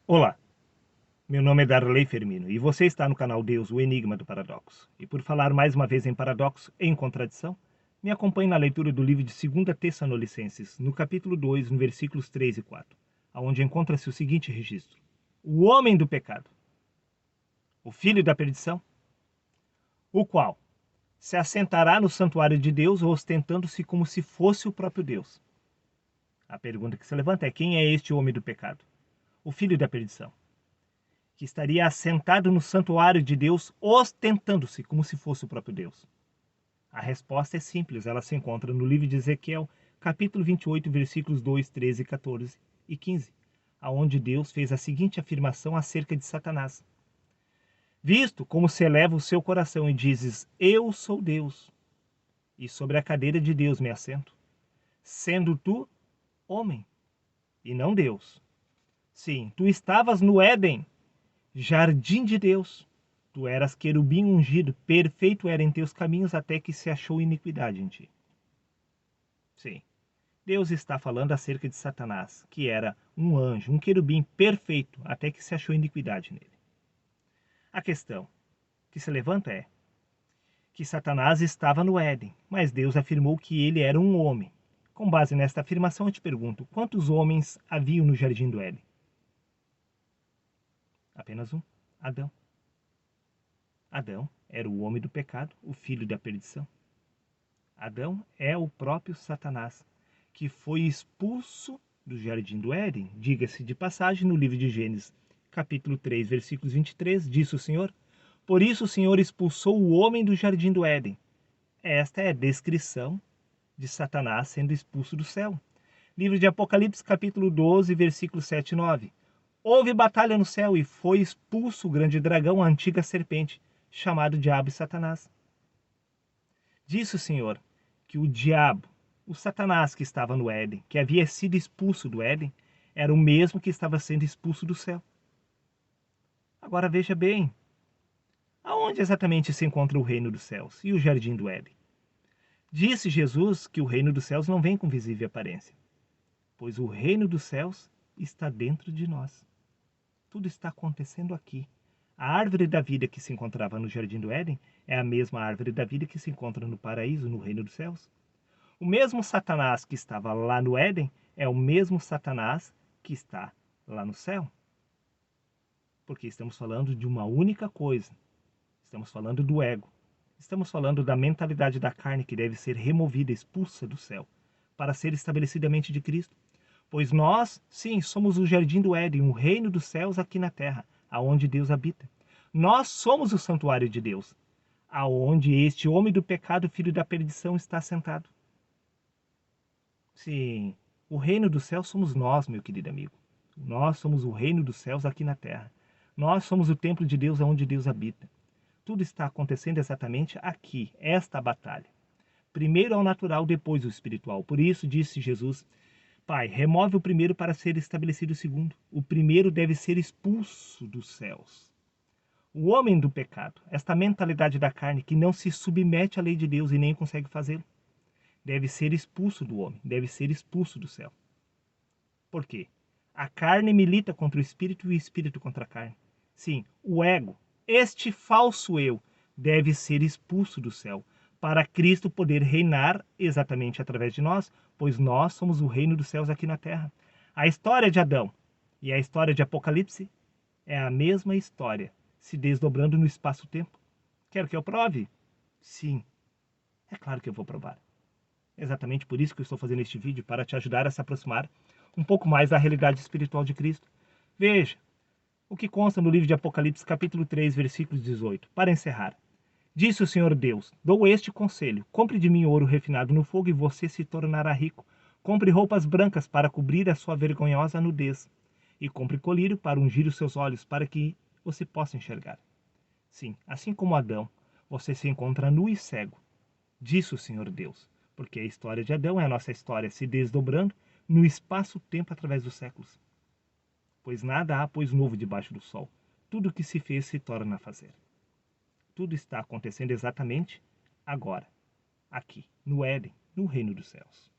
Olá, meu nome é Darley Fermino e você está no canal Deus, o Enigma do Paradoxo. E por falar mais uma vez em paradoxo e em contradição, me acompanhe na leitura do livro de 2 Tessalonicenses, no capítulo 2, no versículos 3 e 4, onde encontra-se o seguinte registro: o homem do pecado, o filho da perdição, o qual se assentará no santuário de Deus, ostentando-se como se fosse o próprio Deus. A pergunta que se levanta é: quem é este homem do pecado? O filho da perdição, que estaria assentado no santuário de Deus, ostentando-se como se fosse o próprio Deus? A resposta é simples, ela se encontra no livro de Ezequiel, capítulo 28, versículos 2, 13, 14 e 15, aonde Deus fez a seguinte afirmação acerca de Satanás: visto como se eleva o seu coração e dizes, eu sou Deus, e sobre a cadeira de Deus me assento, sendo tu homem, e não Deus. Sim, tu estavas no Éden, jardim de Deus. Tu eras querubim ungido, perfeito era em teus caminhos, até que se achou iniquidade em ti. Sim, Deus está falando acerca de Satanás, que era um anjo, um querubim perfeito, até que se achou iniquidade nele. A questão que se levanta é que Satanás estava no Éden, mas Deus afirmou que ele era um homem. Com base nesta afirmação, eu te pergunto, quantos homens haviam no jardim do Éden? Apenas um, Adão. Adão era o homem do pecado, o filho da perdição. Adão é o próprio Satanás, que foi expulso do jardim do Éden. Diga-se de passagem, no livro de Gênesis, capítulo 3, versículos 23, disse o Senhor: por isso o Senhor expulsou o homem do jardim do Éden. Esta é a descrição de Satanás sendo expulso do céu. Livro de Apocalipse, capítulo 12, versículos 7 e 9. Houve batalha no céu e foi expulso o grande dragão, a antiga serpente, chamado Diabo e Satanás. Disse o Senhor que o diabo, o Satanás que estava no Éden, que havia sido expulso do Éden, era o mesmo que estava sendo expulso do céu. Agora veja bem, aonde exatamente se encontra o reino dos céus e o jardim do Éden? Disse Jesus que o reino dos céus não vem com visível aparência, pois o reino dos céus está dentro de nós. Tudo está acontecendo aqui. A árvore da vida que se encontrava no jardim do Éden é a mesma árvore da vida que se encontra no paraíso, no reino dos céus. O mesmo Satanás que estava lá no Éden é o mesmo Satanás que está lá no céu. Porque estamos falando de uma única coisa. Estamos falando do ego. Estamos falando da mentalidade da carne que deve ser removida, expulsa do céu, para ser estabelecida a mente de Cristo. Pois nós, sim, somos o jardim do Éden, o reino dos céus aqui na terra, aonde Deus habita. Nós somos o santuário de Deus, aonde este homem do pecado, filho da perdição, está sentado. Sim, o reino dos céus somos nós, meu querido amigo. Nós somos o reino dos céus aqui na terra. Nós somos o templo de Deus onde Deus habita. Tudo está acontecendo exatamente aqui, esta batalha. Primeiro ao natural, depois ao espiritual. Por isso disse Jesus: Pai, remove o primeiro para ser estabelecido o segundo. O primeiro deve ser expulso dos céus. O homem do pecado, esta mentalidade da carne que não se submete à lei de Deus e nem consegue fazê-lo, deve ser expulso do homem, deve ser expulso do céu. Por quê? A carne milita contra o espírito e o espírito contra a carne. Sim, o ego, este falso eu, deve ser expulso do céu, para Cristo poder reinar exatamente através de nós, pois nós somos o reino dos céus aqui na terra. A história de Adão e a história de Apocalipse é a mesma história, se desdobrando no espaço-tempo. Quer que eu prove? Sim, é claro que eu vou provar. Exatamente por isso que eu estou fazendo este vídeo, para te ajudar a se aproximar um pouco mais da realidade espiritual de Cristo. Veja o que consta no livro de Apocalipse, capítulo 3, versículos 18. Para encerrar: disse o Senhor Deus, dou este conselho, compre de mim ouro refinado no fogo e você se tornará rico. Compre roupas brancas para cobrir a sua vergonhosa nudez. E compre colírio para ungir os seus olhos, para que você possa enxergar. Sim, assim como Adão, você se encontra nu e cego, disse o Senhor Deus, porque a história de Adão é a nossa história se desdobrando no espaço-tempo através dos séculos. Pois nada há, pois, novo debaixo do sol. Tudo o que se fez se torna a fazer. Tudo está acontecendo exatamente agora, aqui, no Éden, no reino dos céus.